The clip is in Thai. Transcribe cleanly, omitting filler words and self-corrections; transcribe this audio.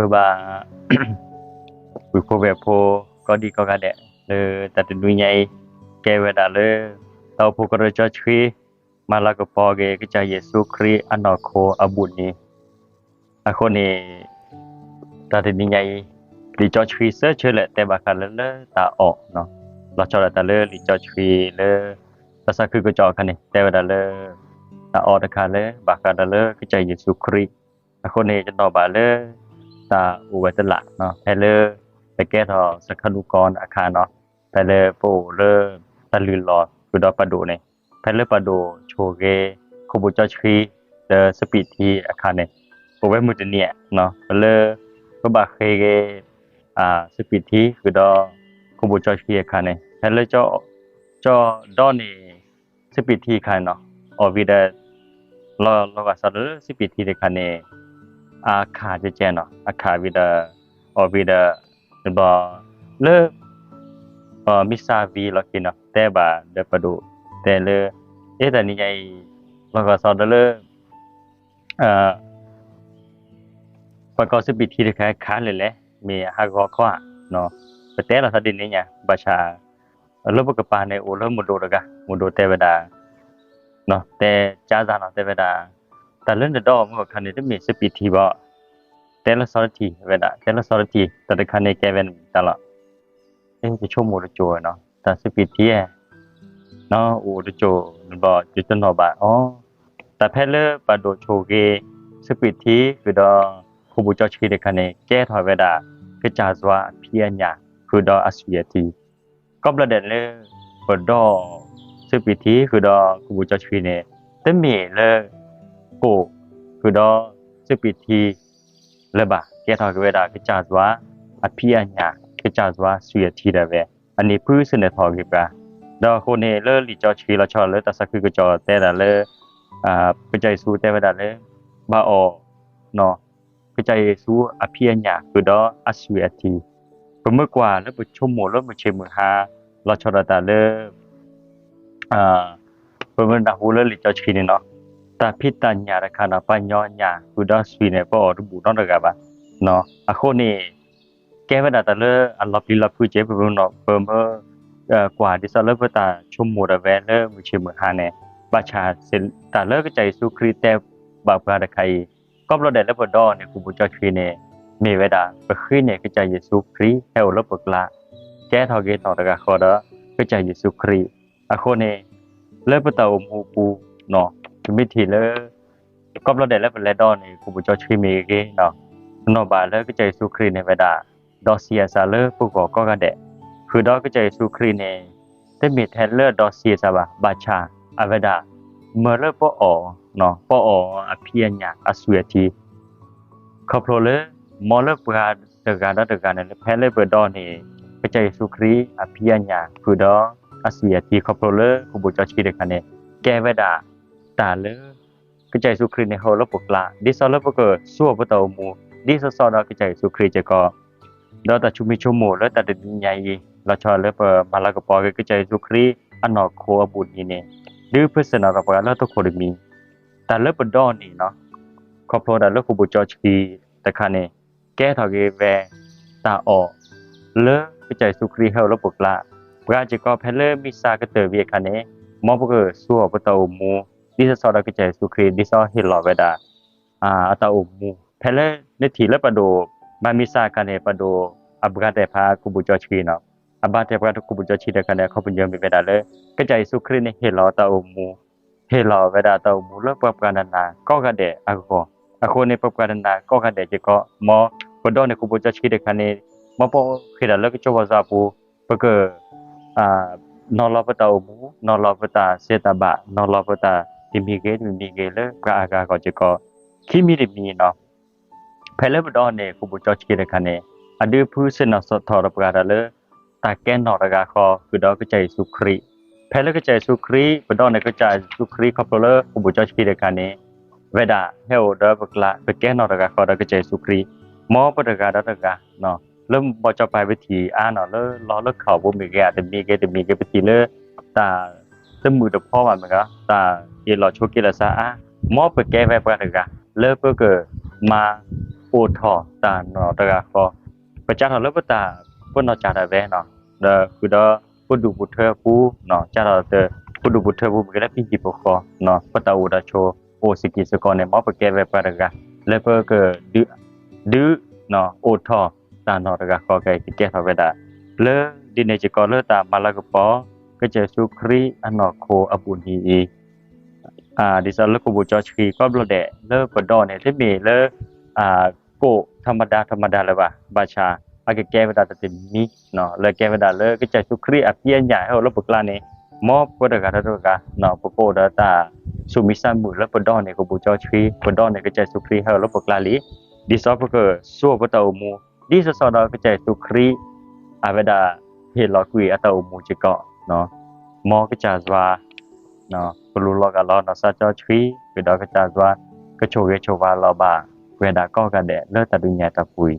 ba Buko bepo kodi ko gade le tatu dunyai ke weda le tau poko ro chachri mala ko poge ke cha Yesu Christ anoko abuni akone tatu dunyai li chachri se chele te bakal le ta o no la cha ta le li chachri le ta sa ku ko cha kan ni te weda le ta o ta ka le bakal le ke cha Yesu Christ akoneจะตอบาleตาอุวัตละเนาะให้เลยไปแก้ทอสักคนุกรอาคารเนาะไปเลยโปเลยตะลือหลอดกุดอปะโดเนี่ยไปเลยปะโดโชเกคุบุจอชีเดสปีทีอาคารเนี่ยโปไว้มือเนี่ยเนาะไปเลยก็บาเคเกสปีทีกุดอคุบุจอชีอาคารเนี่ยไปเลยจอดอนี่สปีทีคันเนาะออวิดเราก็สอนสปีทีในคันเนี่ยอาคาจะแจเนาะอาคาวิดาออวิดาบ่เลมิซาวีลอกินเนาะแต่บาเดปะดูแต่เลแต่นี่ใหญ่เราก็สอนเลประกอบสิบิทีได้ค้าเลยแหละมีฮากอข้อเนาะแต่เราสดินนี่เนี่ยบาชาลบกปาในโอเลมุโดดกะมุโดเตวดาเนาะแต่จาซาเนาะเตวดาแต่เรื่องดอมันก็คันนี้มีสปีทีบ่แต่ละซอรทีเวลาแต่ละซอรทีแต่ละคันนี้แกเว้นตลอดจะชั่วโมงโจเนาะแต่สปีทีเนาะโอโจบ่จุดนอบาแต่แพเลปาโดโชเกสปีทีคือดอคูบุจอชีในคันนี้แก้ถอยเวลาคือจาซวาเพียญญาคือดออสุยทีก็ประเด็นเลยปดอสปีทีคือดอคูบุจอชีเนี่ยแต่มีเลยโกคือดอสปีทีเลบะแกทอกเวดาคือจาซวาอภิญญาคือจาซวาสุยทีดาเวอันนี้พื้นสนทอกิกาดอโคเนเลลิจอชีละชอเลตะสักคือจอแต่ดาเลคือใจสู้แต่เวดาเลบาออเนาะคือใจสู้อภิญญาคือดออสุยทีเมื่อกว่าแล้วบ่ชั่วโมงแล้วบ่เชมือหาละชอตาเลเพิ่นดาฮูเลลิจอชีนี่เนาะตาพิตัญญาราคานะปัญญญากุดาสวีเนี่ยปอรุบุนอดกะบะเนาะอะโคนี่แกเวดาตะเลอัลลอฮ์ลิลาผู้เจเพิ่นเนาะเพิ่มกว่าดิซะเลปตาชุมโมดะเวเลมุชิมหาเนี่ยบาชาสิตาเลกะใจสุคริเตบาปะดะไคก็บ่ได้เลปดอเนี่ยกูบ่จอชีเนี่ยเมเวดาปะคือเนี่ยกะใจเยซูคริเฮาเลปกละแกทอเกตอดกะขอดกะใจเยซูคริอะโคนี่เลปตาอมฮูปูเนาะมิทีเลก็เราได้แล้วเป็นแลดอนนี่กูบ่จอชีเมเกเนาะเนาะบาเลก็ใจสุครีในเวดาดอเซียซาเลผู้ก็กะแดคือดอก็ใจสุครีในแต่มีแทเลดอเซียซาบาชาอเวดาเมเลปอเนาะปออภิญญาอสุยทีคอโพเลมอเลปราตะกาตะกาเนี่ยแพเลเบดอนี่ก็ใจสุครีอภิญญาคือดออสุยทีคอโพเลกูบ่จอชีเดคันเนี่ยแกเวดาตาเลกะใจสุคริในโหลปกละดิซอลปกซัวปตอมูดิซอดกะใจสุคริจะก็ดอตะชุมิชุโมแล้วตะดินใหญ่ละชอเลปมาละกะปอกะใจสุคริอนอโคอบุญนี่เนี่ยดื้อเพิ่นนะระปะแล้วตะโคดมีตาเลปดอนี่เนาะขอโพดาเลคุบุจอชีตะคะเนี่ยแก้ทอเกเวตาออเลกะใจสุคริเฮาลปกละปราจะก็เพเลมิซากะเตเวียคะเนี่ยมอปกซัวปตอมูดิซอดกะใจสุครีดิซอเฮลอเวดาอะตาอุมูเพเลเนทีเลปะโดบามิซากันเนปะโดอับกาเตพากุบุจอชีเนาะอับาเตพากุบุจอชีเดกันเนเขาปุญญมีเวดาเลกะใจสุครีเนเฮลอตาอุมูเฮลอเวดาตาอุมูเลปะกานานาก็กะเดอะโคเนปะกานานาก็กะเดจะก็มอปดอเนกุบุจอชีเดกันเนมอปอเฮดาเลกะจวาซาปูปะเกนอลอปตาอุมูนอลอปตาเซตาบะนอลอปตาดิมีเกเลกะอากาก็จะก็คิมิดิมีเนาะเพลบดอเนี่ยกูบ่จอชีเดคันเนี่ยอดือผู้สนอสทอรปกาดาเลตาแกนนอรกาคอคือดอกะใจสุครีเพลกะใจสุครีบดอเนี่ยกะใจสุครีคอปเลกูบ่จอชีเดคันเนี่ยเวดาเฮลดบกละไปแกนนอรกาคอดอกะใจสุครีมอปดกาดะกาเนาะเริ่มบ่จะไปวิธีเนาะรอเข้าบ่มีแกแต่มีเกไปทีเลตาสมือตะพ่อมันก็ตาเยลอโชกิละซามอเปแกแวปะกะเลเปเกมา โอทอตาเนาะตะกะก็ประจักษ์แล้วบ่ตาเพิ่นเนาะจาดาแวเนาะเด้อคือดอปุดุบุเทอปูเนาะจาดาเตปุดุบุเทอปูก็ได้ปิจิปคอเนาะปะตาอูดาโชโอสิกิสกอเนี่ยมอปะแกเวปะตะกะแล้วเพิ่นก็ดื้อเนาะโอทอตาเนาะตะกะก็แกกิแกทาเวดาเลดิเนจิกอเลตามาลากปอก็จะสุครีอันเนาะโคอบุญฮีดิซาลก็บ่จอชคีก็บ่แดเลปะดอเนี่ยที่มีเลโกธรรมดาเลยว่าบาชาอาแก้เวดาตะติมีเนาะแล้วแก้เวดาเลยก็จะสุครีอภิญญาเฮาลบกลานี่มอบปดกะตะกะเนาะปโปดาตาสุมิสันบุแล้วปดอเนี่ยก็บ่จอชคีปดอเนี่ยก็จะสุครีเฮาลบกลาลีดิซอปก็ซัวปตาอูมูดิซอดาก็จะสุครีอาเวดาเฮลอกุยอตาอูมูจิกะเนาะมอก็จะซวาเนาะปลุลอกะลอเนาะซาจอชคีก็ดอกก็จะซวาก็โชเวโชวาลอบาเวดาก็กะแดเลตะดุญญาตะปุย